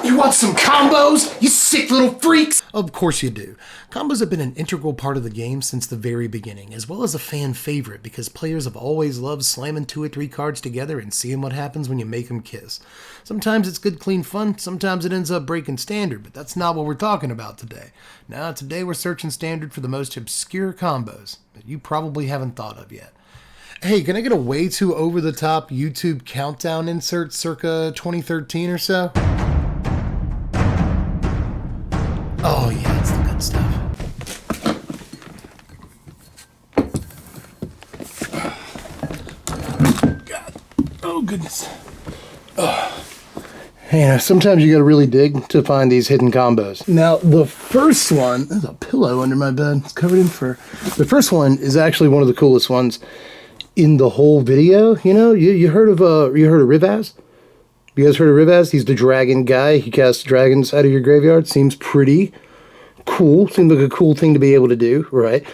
You want some combos, you sick little freaks? Of course you do. Combos have been an integral part of the game since the very beginning, as well as a fan favorite because players have always loved slamming 2 or 3 cards together and seeing what happens when you make them kiss. Sometimes it's good, clean fun, sometimes it ends up breaking standard, but that's not what we're talking about today. Now, today we're searching standard for the most obscure combos that you probably haven't thought of yet. Hey, can I get a way too over-the-top YouTube countdown insert circa 2013 or so? Oh yeah, it's the good stuff. God. Oh goodness. Sometimes you gotta really dig to find these hidden combos. Now, the first one, there's a pillow under my bed. It's covered in fur. The first one is actually one of the coolest ones in the whole video. You know, you heard of Rivaz? You guys heard of Rivaz? He's the dragon guy. He casts dragons out of your graveyard. Seems pretty cool. Seems like a cool thing to be able to do, right?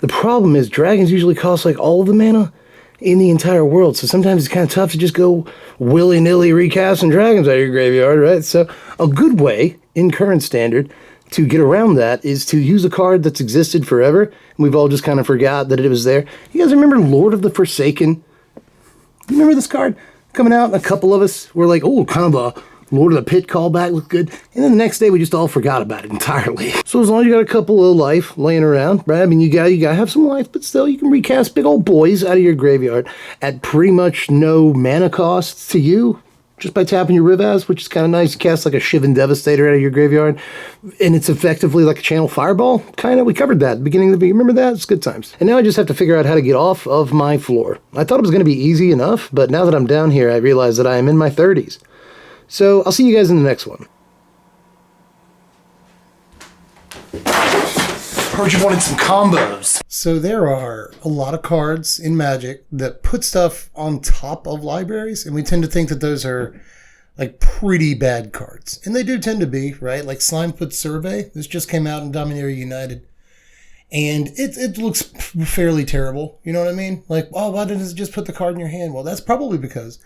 The problem is dragons usually cost like all of the mana in the entire world. So sometimes it's kind of tough to just go willy-nilly recasting dragons out of your graveyard, right? So a good way in current standard to get around that is to use a card that's existed forever. And we've all just kind of forgot that it was there. You guys remember Lord of the Forsaken? You remember this card coming out? And a couple of us were like, oh, kind of a Lord of the Pit callback, looked good. And then the next day we just all forgot about it entirely. So as long as you got a couple of life laying around, right? I mean, you gotta have some life, but still you can recast big old boys out of your graveyard at pretty much no mana cost to you, just by tapping your Rivaz, which is kind of nice. You cast like a Shivan Devastator out of your graveyard, and it's effectively like a Channel Fireball, kind of. We covered that at the beginning of the video. Remember that? It's good times. And now I just have to figure out how to get off of my floor. I thought it was going to be easy enough, but now that I'm down here, I realize that I am in my 30s. So I'll see you guys in the next one. Heard you wanted some combos. So there are a lot of cards in Magic that put stuff on top of libraries, and we tend to think that those are like pretty bad cards. And they do tend to be, right? Like Slimefoot Survey. This just came out in Dominaria United. And it looks fairly terrible. You know what I mean? Like, oh, why didn't it just put the card in your hand? Well, that's probably because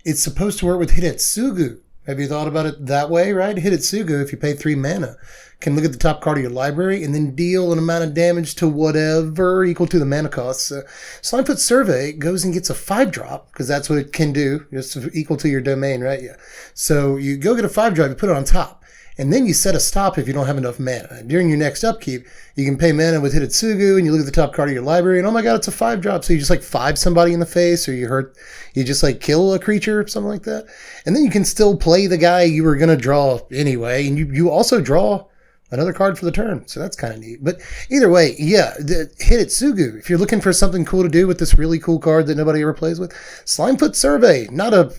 it's supposed to work with Hidetsugu. Have you thought about it that way, right? Hidetsugu, if you pay 3 mana, can look at the top card of your library and then deal an amount of damage to whatever equal to the mana cost. So Slimefoot Survey goes and gets a 5-drop, because that's what it can do. It's equal to your domain, right? Yeah. So you go get a 5-drop, you put it on top. And then you set a stop if you don't have enough mana. During your next upkeep, you can pay mana with Hidetsugu, and you look at the top card of your library, and oh my god, it's a 5-drop. So you just like 5 somebody in the face, or you just like kill a creature or something like that. And then you can still play the guy you were going to draw anyway, and you also draw another card for the turn. So that's kind of neat. But either way, yeah, the Hidetsugu, if you're looking for something cool to do with this really cool card that nobody ever plays with, Slimefoot Survey, not a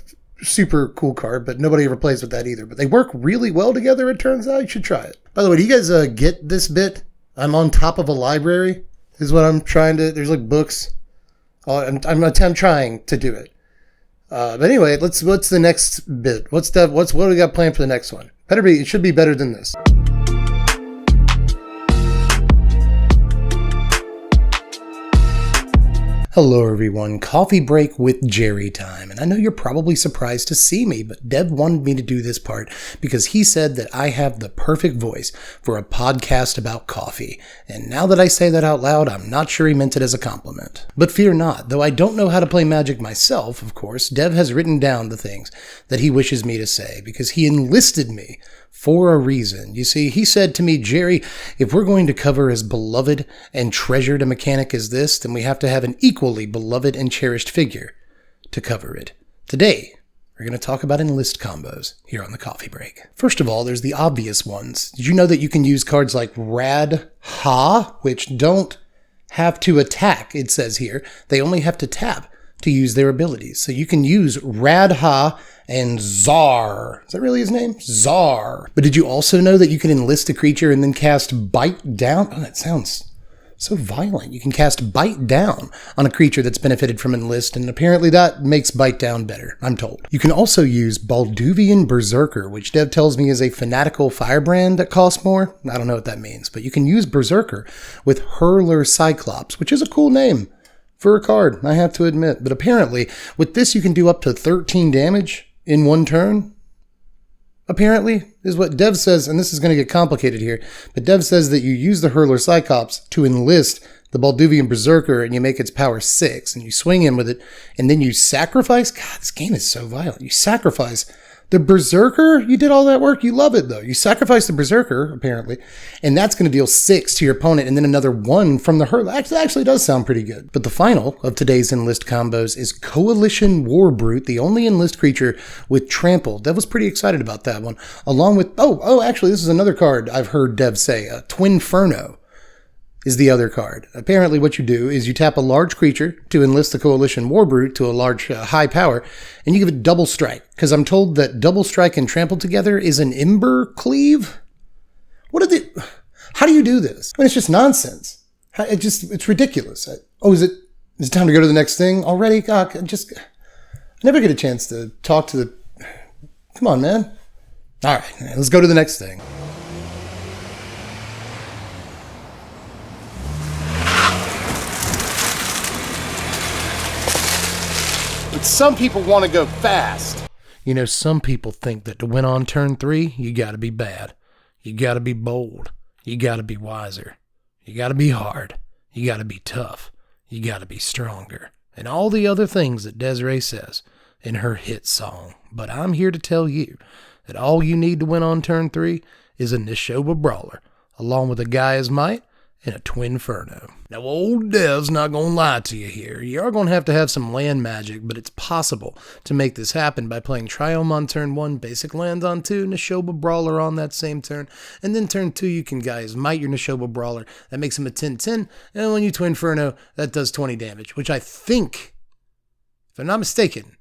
super cool card, but nobody ever plays with that either. But they work really well together, it turns out. You should try it. By the way, do you guys get this bit? I'm on top of a library. This is what I'm trying to... There's like books. I'm trying to do it. But anyway, what's the next bit? What do we got planned for the next one? It should be better than this. Hello everyone, coffee break with Jerry time. And I know you're probably surprised to see me, but Dev wanted me to do this part because he said that I have the perfect voice for a podcast about coffee. And now that I say that out loud, I'm not sure he meant it as a compliment. But fear not, though I don't know how to play Magic myself, of course, Dev has written down the things that he wishes me to say because he enlisted me for a reason. You see, he said to me, Jerry, if we're going to cover as beloved and treasured a mechanic as this, then we have to have an equally beloved and cherished figure to cover it. Today, we're going to talk about enlist combos here on the coffee break. First of all, there's the obvious ones. Did you know that you can use cards like Rad Ha, which don't have to attack, it says here. They only have to tap to use their abilities. So you can use Rad Ha and Czar. Is that really his name? Czar. But did you also know that you can enlist a creature and then cast Bite Down? Oh, that sounds so violent. You can cast Bite Down on a creature that's benefited from enlist, and apparently that makes Bite Down better, I'm told. You can also use Balduvian Berserker, which Dev tells me is a fanatical firebrand that costs more. I don't know what that means, but you can use Berserker with Hurler Cyclops, which is a cool name for a card, I have to admit. But apparently, with this you can do up to 13 damage in one turn. apparently, is what Dev says, and this is going to get complicated here, but Dev says that you use the Hurler Cyclops to enlist the Balduvian Berserker, and you make its power 6, and you swing in with it, and then you sacrifice. God, this game is so violent. You sacrifice the Berserker. You did all that work. You love it, though. You sacrifice the Berserker, apparently, and that's going to deal 6 to your opponent, and then another 1 from the Hurler. Actually does sound pretty good. But the final of today's enlist combos is Coalition Warbrute, the only enlist creature with trample. Dev was pretty excited about that one, along with, actually, this is another card I've heard Dev say, Twinferno is the other card. Apparently what you do is you tap a large creature to enlist the Coalition Warbrute to a large high power, and you give it double strike, because I'm told that double strike and trample together is an Ember Cleave? How do you do this? I mean, it's just nonsense. It's ridiculous. Is it time to go to the next thing already? God, I never get a chance to talk to the... Come on, man. All right, let's go to the next thing. Some people want to go fast. You know, some people think that to win on turn 3, you got to be bad. You got to be bold. You got to be wiser. You got to be hard. You got to be tough. You got to be stronger. And all the other things that Desiree says in her hit song. But I'm here to tell you that all you need to win on turn 3 is a Neshoba Brawler, along with a Gaia's Might and a Twinferno. Now, old Dev's not going to lie to you here. You are going to have some land magic, but it's possible to make this happen by playing Triome on turn 1, basic lands on 2, Neshoba Brawler on that same turn, and then turn 2 you can Gaia's Might your Neshoba Brawler. That makes him a 10-10, and when you Twinferno, that does 20 damage, which I think, if I'm not mistaken,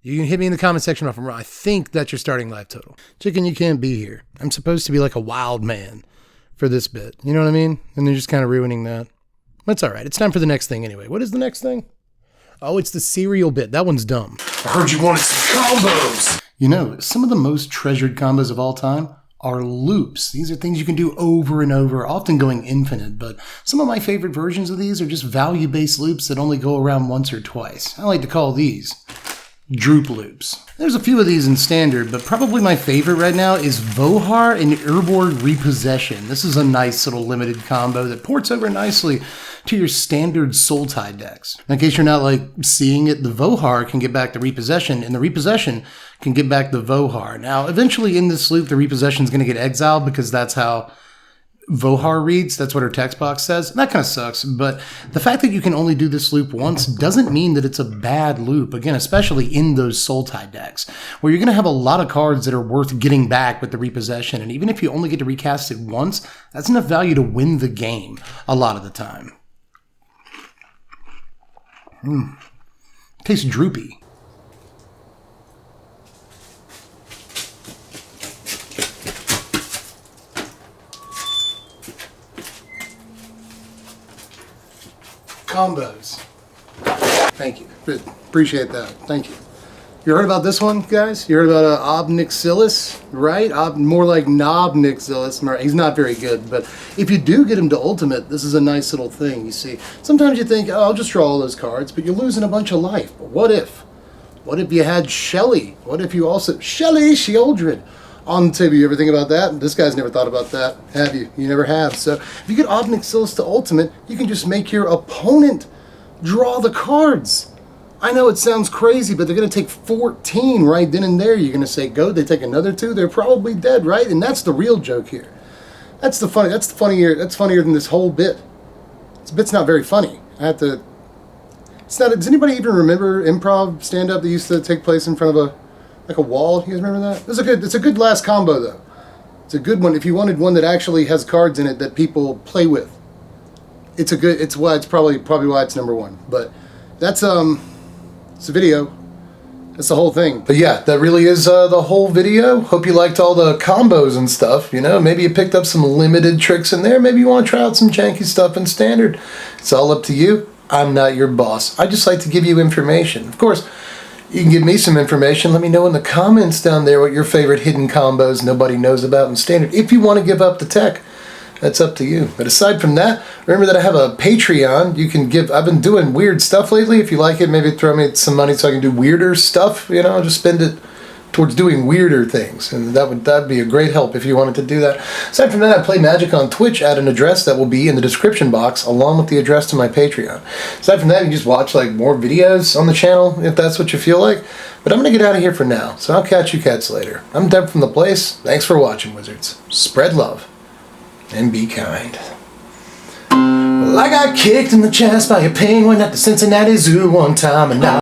you can hit me in the comment section if I'm wrong, I think that's your starting life total. Chicken, you can't be here. I'm supposed to be like a wild man for this bit. You know what I mean? And they're just kind of ruining that. That's all right. It's time for the next thing anyway. What is the next thing? Oh, it's the cereal bit. That one's dumb. I heard you wanted some combos. You know, some of the most treasured combos of all time are loops. These are things you can do over and over, often going infinite, but some of my favorite versions of these are just value-based loops that only go around once or twice. I like to call these droop loops. There's a few of these in Standard, but probably my favorite right now is Vohar and Urborg Repossession. This is a nice little limited combo that ports over nicely to your Standard Sultai decks. In case you're not seeing it, the Vohar can get back the Repossession, and the Repossession can get back the Vohar. Now, eventually in this loop, the Repossession is going to get exiled because that's how Vohar reads. That's what her text box says. That kind of sucks, but the fact that you can only do this loop once doesn't mean that it's a bad loop. Again, especially in those Sultai decks, where you're going to have a lot of cards that are worth getting back with the Repossession, and even if you only get to recast it once, that's enough value to win the game a lot of the time. Tastes droopy. Combos. Thank you. Appreciate that. Thank you. You heard about this one, guys? You heard about Obnixilis, right? More like Nobnixilis. He's not very good, but if you do get him to Ultimate, this is a nice little thing, you see. Sometimes you think, oh, I'll just draw all those cards, but you're losing a bunch of life. But what if? What if you had Shelly? What if you also... Shelly Sheoldred on the table. You ever think about that? This guy's never thought about that, have you? You never have. So if you get Obnixilis to Ultimate, you can just make your opponent draw the cards. I know it sounds crazy, but they're going to take 14 right then and there. You're going to say, go, they take another 2, they're probably dead, right? And that's the real joke here. That's funnier than this whole bit. This bit's not very funny. Does anybody even remember improv stand-up that used to take place in front of a wall? You guys remember that? It's a good last combo though. It's a good one if you wanted one that actually has cards in it that people play with. It's probably why it's number 1. But that's it's a video. That's the whole thing. But yeah, that really is the whole video. Hope you liked all the combos and stuff. You know, maybe you picked up some limited tricks in there. Maybe you want to try out some janky stuff in Standard. It's all up to you. I'm not your boss. I just like to give you information. Of course, you can give me some information. Let me know in the comments down there what your favorite hidden combos nobody knows about in Standard. If you want to give up the tech, that's up to you. But aside from that, remember that I have a Patreon. You can give. I've been doing weird stuff lately. If you like it, maybe throw me some money so I can do weirder stuff. You know, just spend it towards doing weirder things, and that'd be a great help if you wanted to do that. Aside from that, I play Magic on Twitch at an address that will be in the description box, along with the address to my Patreon. Aside from that, you can just watch like more videos on the channel if that's what you feel like. But I'm gonna get out of here for now, so I'll catch you cats later. I'm Deb from the place. Thanks for watching, Wizards. Spread love and be kind. Well, I got kicked in the chest by a penguin at the Cincinnati Zoo one time, and now